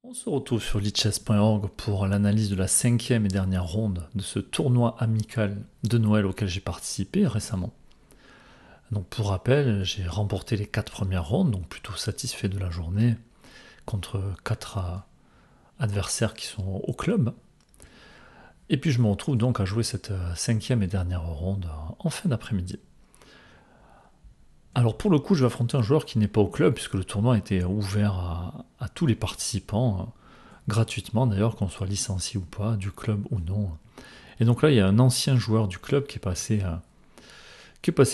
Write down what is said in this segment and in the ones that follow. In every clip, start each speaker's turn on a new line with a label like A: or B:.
A: On se retrouve sur lichess.org pour l'analyse de la cinquième et dernière ronde de ce tournoi amical de Noël auquel j'ai participé récemment. Donc pour rappel, j'ai remporté les 4 premières rondes, donc plutôt satisfait de la journée, contre 4 adversaires qui sont au club. Et puis je me retrouve donc à jouer cette cinquième et dernière ronde en fin d'après-midi. Alors pour le coup, je vais affronter un joueur qui n'est pas au club, puisque le tournoi était ouvert à tous les participants, gratuitement d'ailleurs, qu'on soit licencié ou pas, du club ou non. Et donc là, il y a un ancien joueur du club qui est passé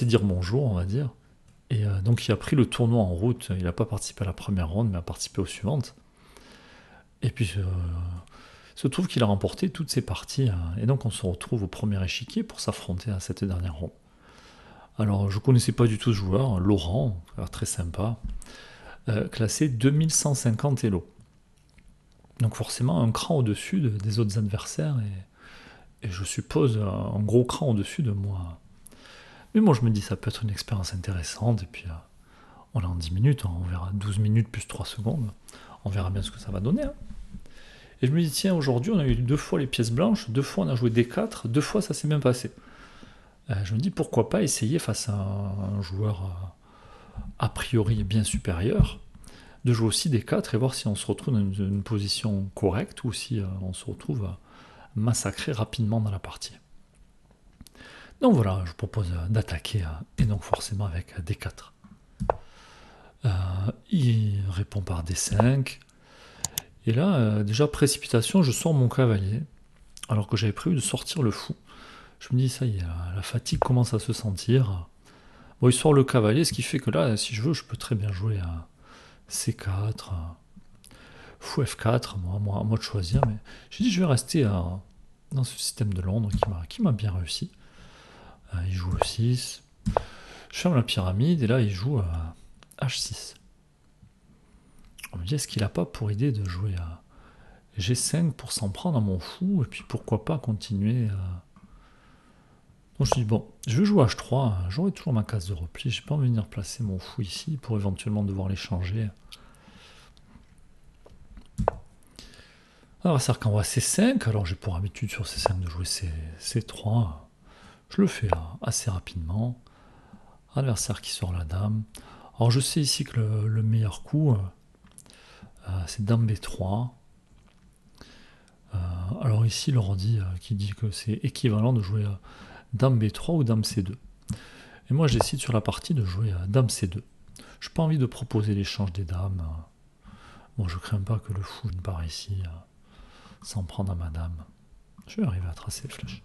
A: dire bonjour, on va dire. Et donc il a pris le tournoi en route. Il n'a pas participé à la première ronde, mais a participé aux suivantes. Et puis il se trouve qu'il a remporté toutes ses parties. Et donc on se retrouve au premier échiquier pour s'affronter à cette dernière ronde. Alors je connaissais pas du tout ce joueur, Laurent, très sympa, classé 2150 Elo. Donc forcément un cran au-dessus des autres adversaires et je suppose un gros cran au-dessus de moi. Mais moi je me dis ça peut être une expérience intéressante et puis on est en 10 minutes, hein, on verra 12 minutes plus 3 secondes, on verra bien ce que ça va donner. Hein. Et je me dis tiens aujourd'hui on a eu 2 fois les pièces blanches, 2 fois on a joué D4, 2 fois ça s'est bien passé. Je me dis pourquoi pas essayer face à un joueur a priori bien supérieur, de jouer aussi D4 et voir si on se retrouve dans une position correcte ou si on se retrouve massacré rapidement dans la partie. Donc voilà, je propose d'attaquer, et donc forcément avec D4. Il répond par D5. Et là, déjà précipitation, je sors mon cavalier, alors que j'avais prévu de sortir le fou. Je me dis, ça y est, la fatigue commence à se sentir. Bon, il sort le cavalier, ce qui fait que là, si je veux, je peux très bien jouer à C4, fou F4, moi, à moi de choisir. Mais j'ai dit, je vais rester dans ce système de Londres qui m'a bien réussi. Il joue E6. Je ferme la pyramide et là il joue H6. On me dit est-ce qu'il n'a pas pour idée de jouer à G5 pour s'en prendre à mon fou et puis pourquoi pas continuer Donc je dis bon, je vais jouer H3, j'aurai toujours ma case de repli, j'ai pas envie de venir placer mon fou ici pour éventuellement devoir l'échanger. Alors ça qu'envoie C5, alors j'ai pour habitude sur C5 de jouer C3, je le fais assez rapidement. Adversaire qui sort la dame. Alors je sais ici que le meilleur coup, c'est dame B3. Alors ici, l'ordi qui dit que c'est équivalent de jouer dame B3 ou dame C2. Et moi, je décide sur la partie de jouer dame C2. Je n'ai pas envie de proposer l'échange des dames. Bon, je crains pas que le fou ne part ici sans prendre à ma dame. Je vais arriver à tracer les flèches.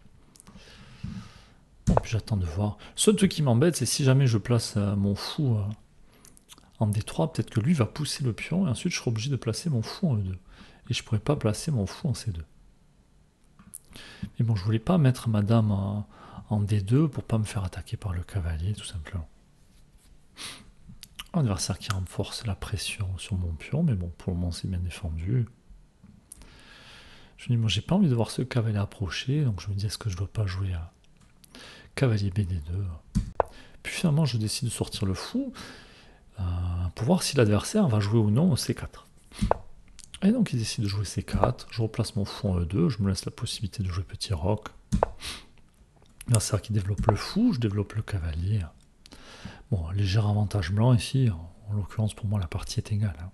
A: Bon, puis j'attends de voir. Le seul truc qui m'embête, c'est si jamais je place mon fou en D3, peut-être que lui va pousser le pion et ensuite je serai obligé de placer mon fou en E2. Et je ne pourrais pas placer mon fou en C2. Mais bon, je voulais pas mettre ma dame en D2 pour pas me faire attaquer par le cavalier, tout simplement. Un adversaire qui renforce la pression sur mon pion, mais bon, pour le moment c'est bien défendu. Je me dis, moi j'ai pas envie de voir ce cavalier approcher, donc je me dis, est-ce que je dois pas jouer à cavalier BD2 ? Puis finalement, je décide de sortir le fou pour voir si l'adversaire va jouer ou non au C4. Et donc il décide de jouer C4, je replace mon fou en E2, je me laisse la possibilité de jouer petit roc. L'adversaire qui développe le fou, je développe le cavalier. Bon, léger avantage blanc ici, en l'occurrence pour moi la partie est égale.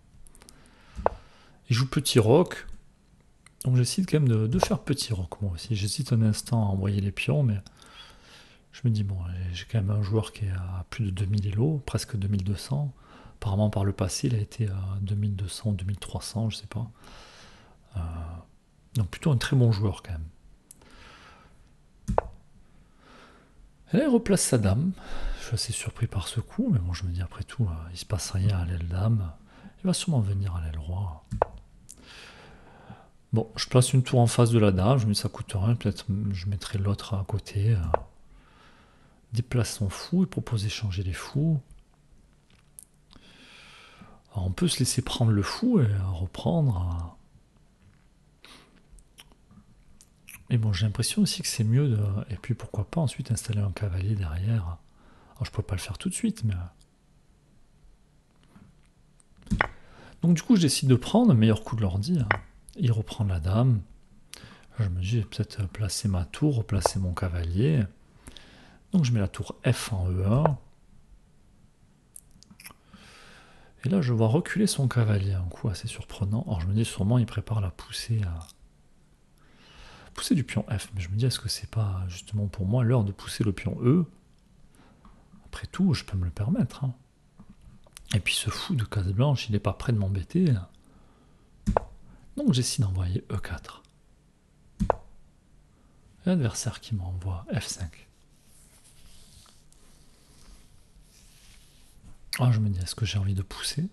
A: Il joue petit roc, donc j'essaie quand même de faire petit roc moi aussi. J'hésite un instant à envoyer les pions, mais je me dis bon, j'ai quand même un joueur qui est à plus de 2000 Elo, presque 2200. Apparemment par le passé il a été à 2200, 2300, je sais pas. Donc plutôt un très bon joueur quand même. Et là il replace sa dame. Je suis assez surpris par ce coup, mais bon je me dis après tout, il se passe rien à l'aile dame. Il va sûrement venir à l'aile roi. Bon, je place une tour en face de la dame, je me dis ça coûte rien, peut-être je mettrai l'autre à côté. Déplace son fou, il propose d'échanger les fous. Alors on peut se laisser prendre le fou et reprendre. Et bon, j'ai l'impression aussi que c'est mieux de... Et puis pourquoi pas ensuite installer un cavalier derrière. Alors je pourrais pas le faire tout de suite, mais... Donc du coup, je décide de prendre, meilleur coup de l'ordi, hein. Il reprend la dame. Je me dis, je vais peut-être placer ma tour, replacer mon cavalier. Donc je mets la tour F en E1. Et là, je vois reculer son cavalier, un coup assez surprenant. Alors je me dis, sûrement, il prépare la poussée du pion F. Mais je me dis, est-ce que c'est pas justement pour moi l'heure de pousser le pion E? Après tout, je peux me le permettre, hein. Et puis ce fou de case blanche, il n'est pas prêt de m'embêter. Donc j'essaie d'envoyer E4. L'adversaire qui m'envoie F5. Alors je me dis, est-ce que j'ai envie de pousser?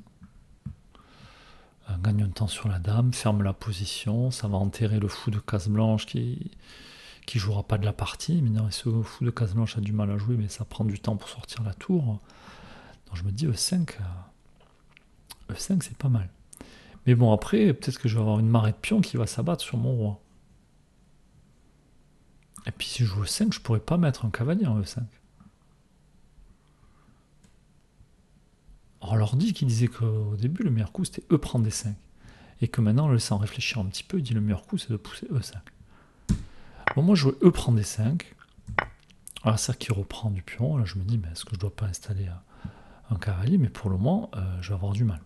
A: Gagne un temps sur la dame, ferme la position, ça va enterrer le fou de case blanche qui jouera pas de la partie. Mais non, ce fou de case blanche a du mal à jouer, mais ça prend du temps pour sortir la tour. Donc je me dis E5, E5 c'est pas mal. Mais bon, après, peut-être que je vais avoir une marée de pions qui va s'abattre sur mon roi. Et puis si je joue E5, je pourrais pas mettre un cavalier en E5. Alors, on leur dit qu'il disait qu'au début, le meilleur coup, c'était E prendre D5. Et que maintenant, le laissant réfléchir un petit peu, il dit le meilleur coup, c'est de pousser E5. Bon, moi, je jouais E prend D5. Alors, c'est qui reprend du pion. Là, je me dis, mais est-ce que je dois pas installer un cavalier? Mais pour le moment, je vais avoir du mal.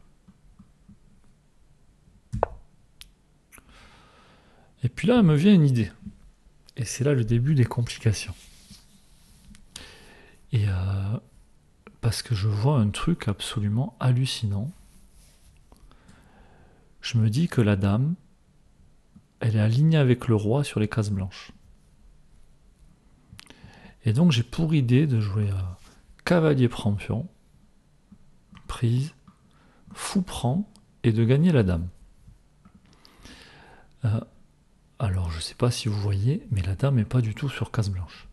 A: Et puis là, me vient une idée. Et c'est là le début des complications. Et parce que je vois un truc absolument hallucinant. Je me dis que la dame, elle est alignée avec le roi sur les cases blanches. Et donc j'ai pour idée de jouer cavalier prend pion, prise, fou prend, et de gagner la dame. Alors je sais pas si vous voyez, mais la dame n'est pas du tout sur case blanche.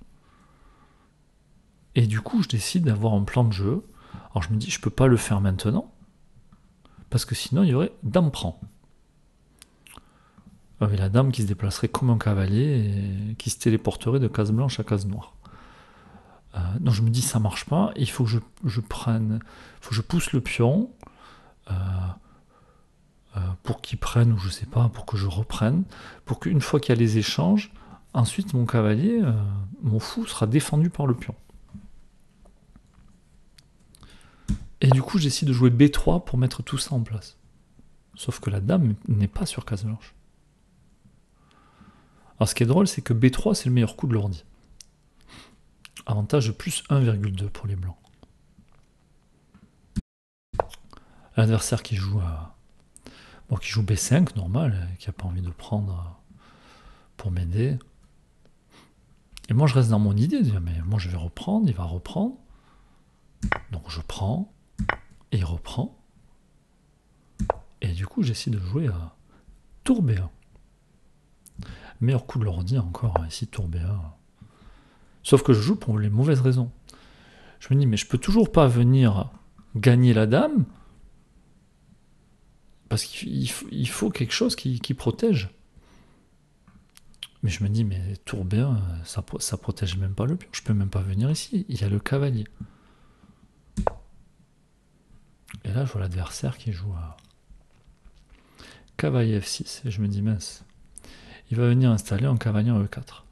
A: Et du coup je décide d'avoir un plan de jeu. Alors je me dis je peux pas le faire maintenant, parce que sinon il y aurait dame prend. Avec la dame qui se déplacerait comme un cavalier et qui se téléporterait de case blanche à case noire. Donc je me dis ça marche pas, il faut que je prenne, faut que je pousse le pion pour qu'il prenne, ou je sais pas, pour que je reprenne, pour qu'une fois qu'il y a les échanges, ensuite mon cavalier, mon fou sera défendu par le pion. Et du coup, j'essaie de jouer B3 pour mettre tout ça en place. Sauf que la dame n'est pas sur case blanche. Alors ce qui est drôle, c'est que B3, c'est le meilleur coup de l'ordi. Avantage de plus 1,2 pour les blancs. L'adversaire qui joue qui joue B5, normal, qui n'a pas envie de prendre pour m'aider. Et moi, je reste dans mon idée de dire, mais moi, je vais reprendre, il va reprendre. Donc je prends, et il reprend. Et du coup, j'essaie de jouer à tour B1. Meilleur coup de l'ordi encore, ici, tour B1. Sauf que je joue pour les mauvaises raisons. Je me dis, mais je peux toujours pas venir gagner la dame, parce qu'il faut quelque chose qui protège. Mais je me dis, mais tour B1, ça protège même pas le pion. Je peux même pas venir ici. Il y a le cavalier. Et là, je vois l'adversaire qui joue à cavalier F6. Et je me dis, mince, il va venir installer un cavalier en E4.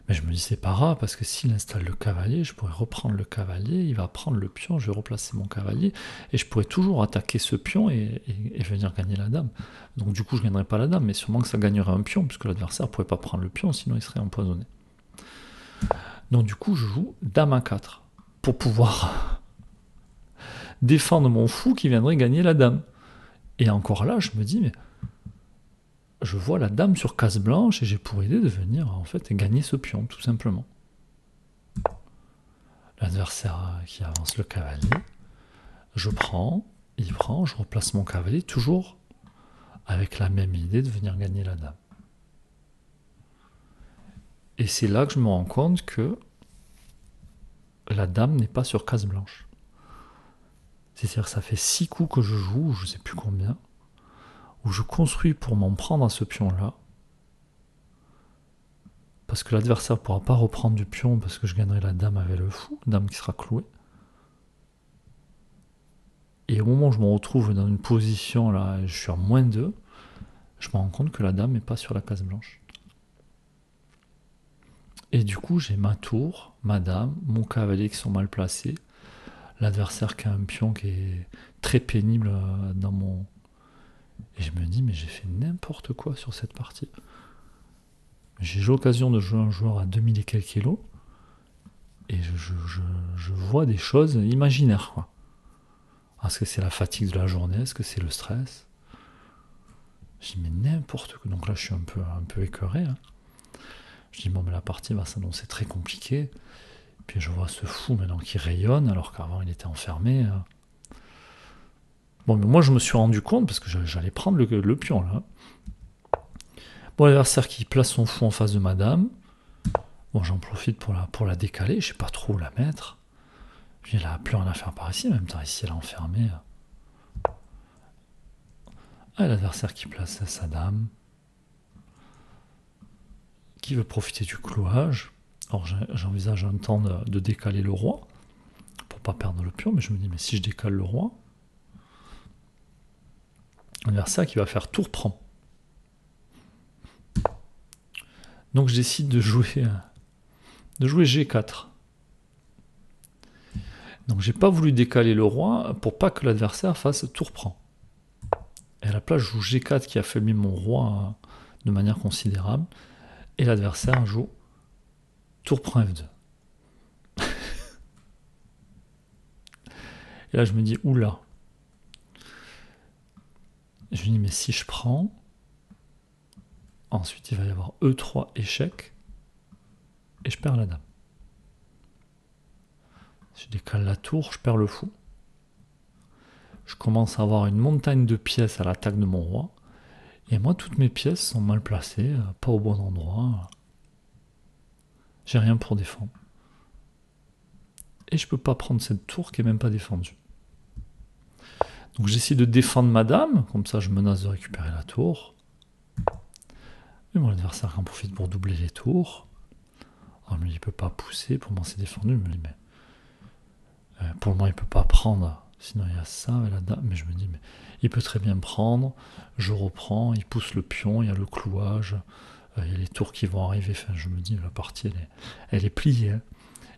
A: Mais je me dis, c'est pas grave, parce que s'il installe le cavalier, je pourrais reprendre le cavalier, il va prendre le pion, je vais replacer mon cavalier, et je pourrais toujours attaquer ce pion et venir gagner la dame. Donc du coup, je ne gagnerais pas la dame, mais sûrement que ça gagnerait un pion, puisque l'adversaire ne pourrait pas prendre le pion, sinon il serait empoisonné. Donc du coup, je joue dame A4, pour pouvoir défendre mon fou qui viendrait gagner la dame. Et encore là, je me dis, mais je vois la dame sur case blanche et j'ai pour idée de venir en fait gagner ce pion, tout simplement. L'adversaire qui avance le cavalier, je prends, il prend, je replace mon cavalier, toujours avec la même idée de venir gagner la dame. Et c'est là que je me rends compte que la dame n'est pas sur case blanche. C'est-à-dire que ça fait 6 coups que je joue, je ne sais plus combien, où je construis pour m'en prendre à ce pion-là, parce que l'adversaire ne pourra pas reprendre du pion, parce que je gagnerai la dame avec le fou, dame qui sera clouée. Et au moment où je me retrouve dans une position, là, je suis à -2, je me rends compte que la dame n'est pas sur la case blanche. Et du coup, j'ai ma tour, ma dame, mon cavalier qui sont mal placés, l'adversaire qui a un pion qui est très pénible dans mon... Et je me dis, mais j'ai fait n'importe quoi sur cette partie. J'ai l'occasion de jouer un joueur à 2000 et quelques kilos, et je vois des choses imaginaires, quoi. Est-ce que c'est la fatigue de la journée? Est-ce que c'est le stress? Je dis, mais n'importe quoi. Donc là, je suis un peu écœuré. Hein. Je dis, bon, mais la partie va s'annoncer très compliquée. Puis je vois ce fou maintenant qui rayonne, alors qu'avant, il était enfermé. Bon, mais moi, je me suis rendu compte, parce que j'allais prendre le pion, là. Bon, l'adversaire qui place son fou en face de madame. Bon, j'en profite pour la décaler. Je sais pas trop où la mettre. Puis elle a plus rien à faire par ici. En même temps, ici, elle est enfermée. Ah, l'adversaire qui place sa dame. Qui veut profiter du clouage. Alors j'envisage un temps de décaler le roi pour pas perdre le pion, mais je me dis, mais si je décale le roi, l'adversaire qui va faire tour prend. Donc je décide de jouer G4. Donc j'ai pas voulu décaler le roi pour pas que l'adversaire fasse tour prend. Et à la place, je joue G4 qui affaiblit mon roi de manière considérable. Et l'adversaire joue tour prend F2. Et là, je me dis, oula. Je me dis, mais si je prends, ensuite il va y avoir E3 échec, et je perds la dame. Si je décale la tour, je perds le fou. Je commence à avoir une montagne de pièces à l'attaque de mon roi. Et moi, toutes mes pièces sont mal placées, pas au bon endroit. J'ai rien pour défendre. Et je peux pas prendre cette tour qui est même pas défendue. Donc j'essaie de défendre ma dame, comme ça je menace de récupérer la tour. Mais mon adversaire en profite pour doubler les tours. Alors, il peut pas pousser, pour moi c'est défendu. Je me dis, mais pour le moment il peut pas prendre. Sinon il y a ça, et la dame. Mais je me dis, mais il peut très bien prendre. Je reprends, il pousse le pion, il y a le clouage, il y a les tours qui vont arriver. Enfin, je me dis, la partie elle est pliée. Hein.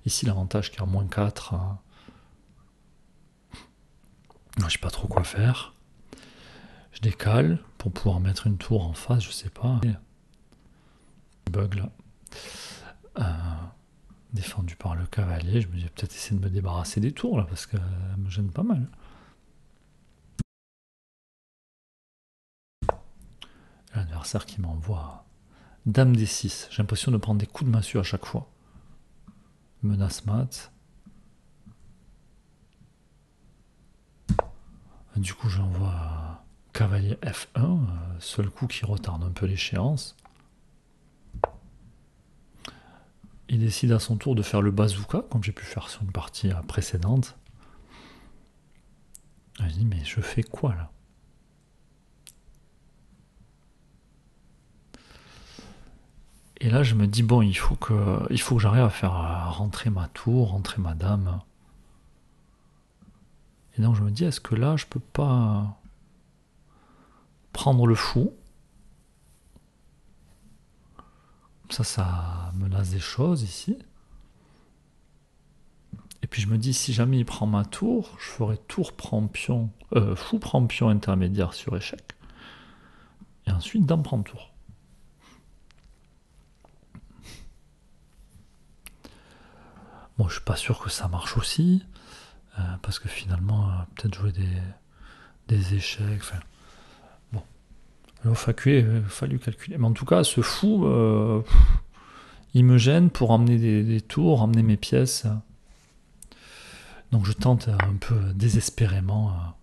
A: Ici l'avantage qui est à -4. Hein. Je sais pas trop quoi faire. Je décale pour pouvoir mettre une tour en face, je sais pas. Bug là. Défendu par le cavalier. Je me dis peut-être essayer de me débarrasser des tours là parce qu'elle me gêne pas mal. L'adversaire qui m'envoie Dame D6. J'ai l'impression de prendre des coups de massue à chaque fois. Menace mat. Du coup, j'envoie cavalier F1, seul coup qui retarde un peu l'échéance. Il décide à son tour de faire le bazooka, comme j'ai pu faire sur une partie précédente. Je dis, mais je fais quoi là? Et là, je me dis, bon, il faut que j'arrive à faire rentrer ma tour, rentrer ma dame. Et donc, je me dis, est-ce que là, je peux pas prendre le fou? Ça menace des choses ici. Et puis, je me dis, si jamais il prend ma tour, je ferai tour prend pion, fou prend pion intermédiaire sur échec. Et ensuite, dame prend tour. Bon, je suis pas sûr que ça marche aussi, parce que finalement, peut-être jouer des échecs. Enfin, bon, il a fallu calculer. Mais en tout cas, ce fou, il me gêne pour emmener des tours, emmener mes pièces. Donc je tente un peu désespérément.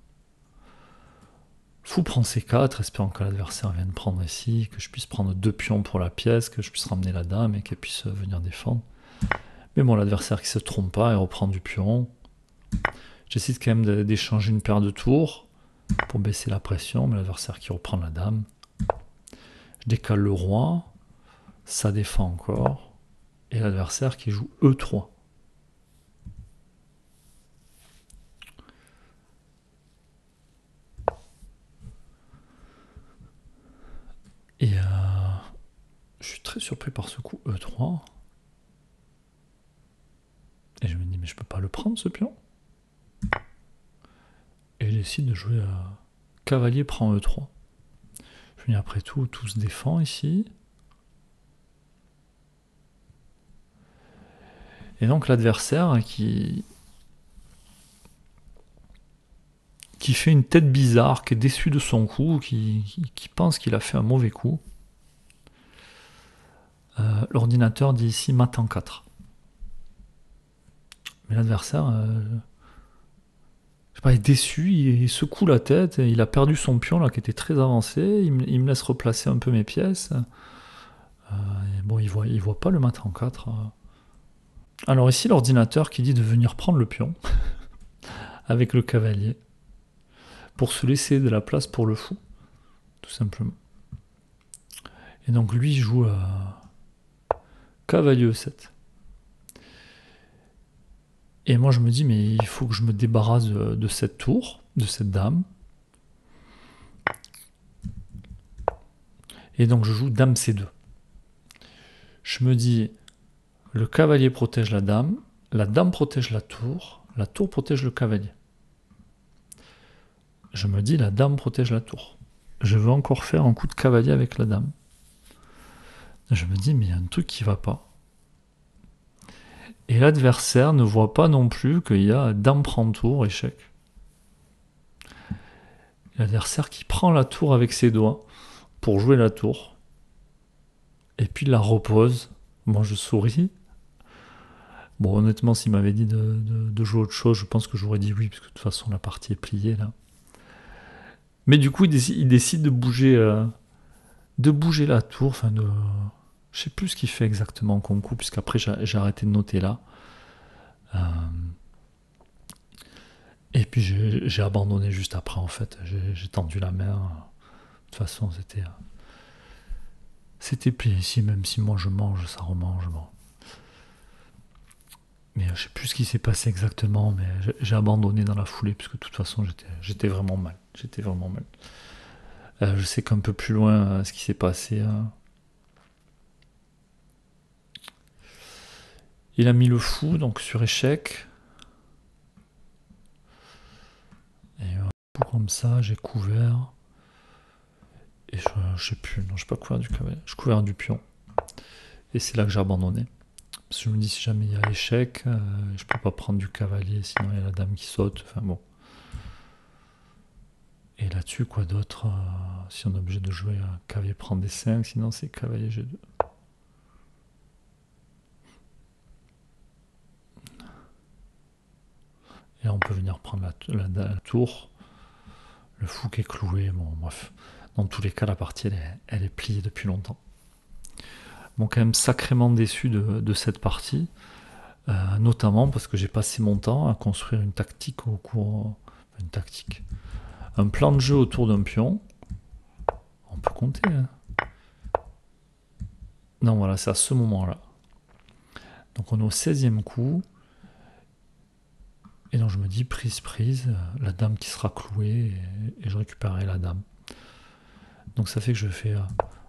A: Fou prend C4, espérant que l'adversaire vienne prendre ici, que je puisse prendre 2 pions pour la pièce, que je puisse ramener la dame et qu'elle puisse venir défendre. Mais bon, l'adversaire qui se trompe pas et reprend du pion. J'essaie quand même d'échanger une paire de tours pour baisser la pression, mais l'adversaire qui reprend la dame. Je décale le roi, ça défend encore, et l'adversaire qui joue E3. surpris par ce coup E3. Et je me dis, mais je peux pas le prendre ce pion. Et il décide de jouer cavalier prend E3. Je me dis, après tout se défend ici. Et donc l'adversaire qui fait une tête bizarre, qui est déçu de son coup, qui pense qu'il a fait un mauvais coup. L'ordinateur dit ici mat en 4. Mais l'adversaire je sais pas, est déçu, il secoue la tête, il a perdu son pion là qui était très avancé, il me laisse replacer un peu mes pièces. Et bon, il voit pas le mat en 4. Alors ici l'ordinateur qui dit de venir prendre le pion avec le cavalier pour se laisser de la place pour le fou, tout simplement. Et donc lui joue cavalier E7. Et moi je me dis, mais il faut que je me débarrasse de cette tour, de cette dame. Et donc je joue dame C2. Je me dis, le cavalier protège la dame protège la tour protège le cavalier. Je me dis, la dame protège la tour. Je veux encore faire un coup de cavalier avec la dame. Je me dis, mais il y a un truc qui va pas. Et l'adversaire ne voit pas non plus qu'il y a dame prend tour, échec. L'adversaire qui prend la tour avec ses doigts pour jouer la tour. Et puis il la repose. Moi je souris. Bon, honnêtement, s'il m'avait dit de jouer autre chose, je pense que j'aurais dit oui, parce que de toute façon la partie est pliée là. Mais du coup, il décide de bouger la tour, enfin de... Je sais plus ce qu'il fait exactement comme coup, puisqu'après j'ai arrêté de noter là. Et puis j'ai abandonné juste après en fait. J'ai tendu la main. De toute façon, c'était plié ici, même si moi je mange, ça remange. Bon. Mais je sais plus ce qui s'est passé exactement, mais j'ai abandonné dans la foulée, puisque de toute façon j'étais vraiment mal. J'étais vraiment mal. Je sais qu'un peu plus loin, ce qui s'est passé... il a mis le fou, donc sur échec. Et comme ça, j'ai couvert. Et je sais plus, non, je n'ai pas couvert du cavalier. Je couvert du pion. Et c'est là que j'ai abandonné. Parce que je me dis, si jamais il y a échec, je peux pas prendre du cavalier, sinon il y a la dame qui saute. Enfin bon. Et là-dessus, quoi d'autre si on est obligé de jouer cavalier prend D5, sinon c'est cavalier G2. Et là, on peut venir prendre la tour. Le fou qui est cloué. Bon, bref. Dans tous les cas, la partie, elle est pliée depuis longtemps. Bon, quand même sacrément déçu de cette partie. Notamment parce que j'ai passé mon temps à construire une tactique au cours... Une tactique. Un plan de jeu autour d'un pion. On peut compter. Hein. Non, voilà, c'est à ce moment-là. Donc on est au 16e coup. Et donc je me dis, prise, la dame qui sera clouée, et je récupérerai la dame. Donc ça fait que je fais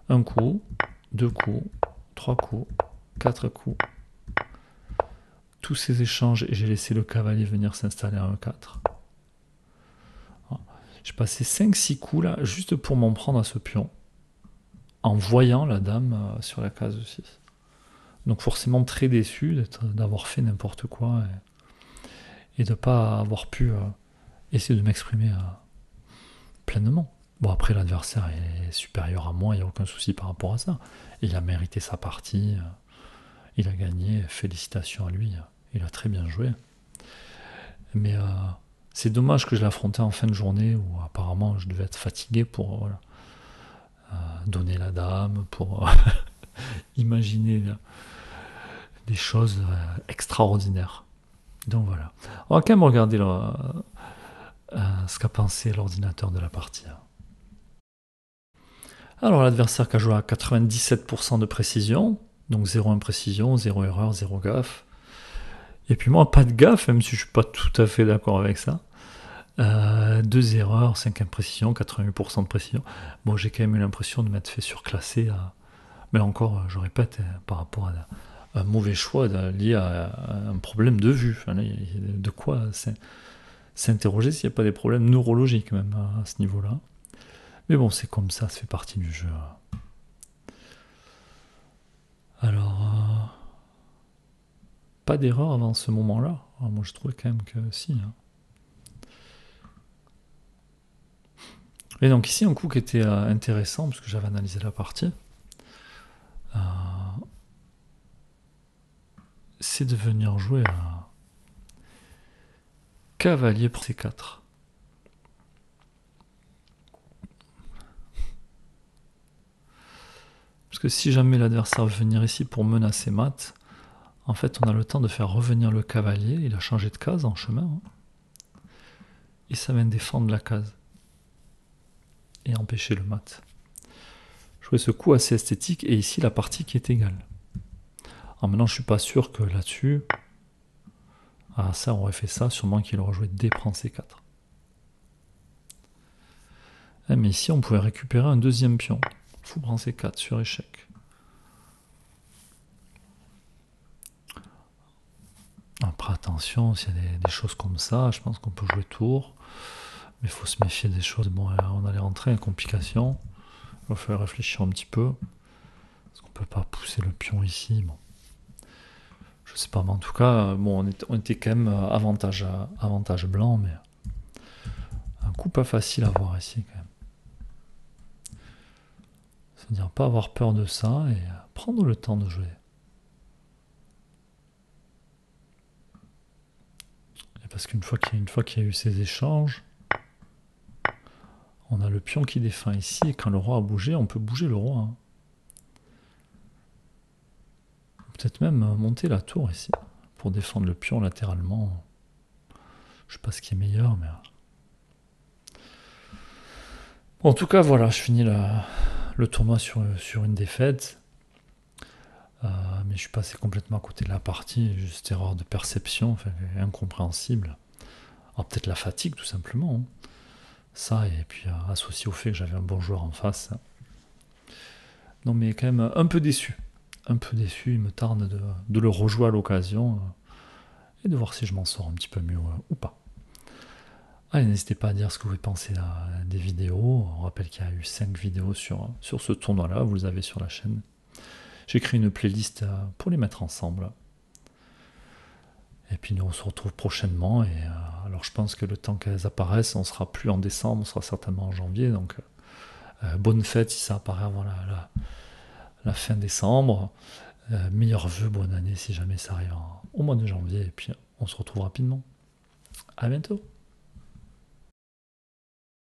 A: un coup, 2 coups, 3 coups, 4 coups. Tous ces échanges, et j'ai laissé le cavalier venir s'installer à 1-4. J'ai passé 5-6 coups là, juste pour m'en prendre à ce pion, en voyant la dame sur la case 6. Donc forcément très déçu d'avoir fait n'importe quoi, et de ne pas avoir pu essayer de m'exprimer pleinement. Bon, après, l'adversaire est supérieur à moi, il n'y a aucun souci par rapport à ça. Il a mérité sa partie, il a gagné, félicitations à lui, il a très bien joué. Mais c'est dommage que je l'affrontais en fin de journée, où apparemment je devais être fatigué pour donner la dame, pour imaginer des choses extraordinaires. Donc voilà. On va quand même regarder ce qu'a pensé l'ordinateur de la partie. Alors l'adversaire qui a joué à 97% de précision, donc 0 imprécision, 0 erreur, 0 gaffe. Et puis moi, pas de gaffe, même si je suis pas tout à fait d'accord avec ça. 2 erreurs, 5 imprécisions, 88% de précision. Bon, j'ai quand même eu l'impression de m'être fait surclasser, Mais là encore, je répète, par rapport à un mauvais choix lié à un problème de vue. Enfin, là, il y a de quoi s'interroger s'il n'y a pas des problèmes neurologiques même à ce niveau-là. Mais bon, c'est comme ça fait partie du jeu. Alors, pas d'erreur avant ce moment-là. Alors, moi, je trouvais quand même que si. Hein. Et donc ici, un coup qui était intéressant, parce que j'avais analysé la partie, c'est de venir jouer à cavalier pour C4. Parce que si jamais l'adversaire veut venir ici pour menacer mat, en fait on a le temps de faire revenir le cavalier, il a changé de case en chemin, hein, et ça vient défendre la case, et empêcher le mat. Je trouvais ce coup assez esthétique, et ici la partie qui est égale. Alors maintenant je suis pas sûr que là-dessus, ah ça on aurait fait ça, sûrement qu'il aurait joué D prend C4. Mais ici on pouvait récupérer un deuxième pion. Fou prend C4 sur échec. Après attention, s'il y a des choses comme ça, je pense qu'on peut jouer tour. Mais il faut se méfier des choses. Bon, on allait rentrer en complication. Il va falloir réfléchir un petit peu. Parce qu'on peut pas pousser le pion ici. Bon. Je sais pas, mais en tout cas, bon, on était quand même avantage blanc, mais un coup pas facile à voir ici quand même. C'est-à-dire pas avoir peur de ça et prendre le temps de jouer. Et parce qu'une fois qu'il y a eu ces échanges, on a le pion qui défend ici, et quand le roi a bougé, on peut bouger le roi. Hein. Peut-être même monter la tour ici, pour défendre le pion latéralement. Je sais pas ce qui est meilleur, mais... Bon, en tout cas, voilà, je finis le tournoi sur une défaite. Mais je suis passé complètement à côté de la partie, juste erreur de perception, enfin, incompréhensible. Alors peut-être la fatigue, tout simplement. Hein. Ça, et puis associé au fait que j'avais un bon joueur en face. Non, mais quand même un peu déçu. Un peu déçu, il me tarde de le rejouer à l'occasion et de voir si je m'en sors un petit peu mieux ou pas. Allez, n'hésitez pas à dire ce que vous pensez des vidéos. On rappelle qu'il y a eu 5 vidéos sur ce tournoi-là, vous les avez sur la chaîne. J'ai créé une playlist pour les mettre ensemble. Et puis nous on se retrouve prochainement. Et alors je pense que le temps qu'elles apparaissent, on sera plus en décembre, on sera certainement en janvier. Donc bonne fête si ça apparaît avant la fin décembre. Meilleurs vœux, bonne année si jamais ça arrive au mois de janvier. Et puis on se retrouve rapidement. À bientôt.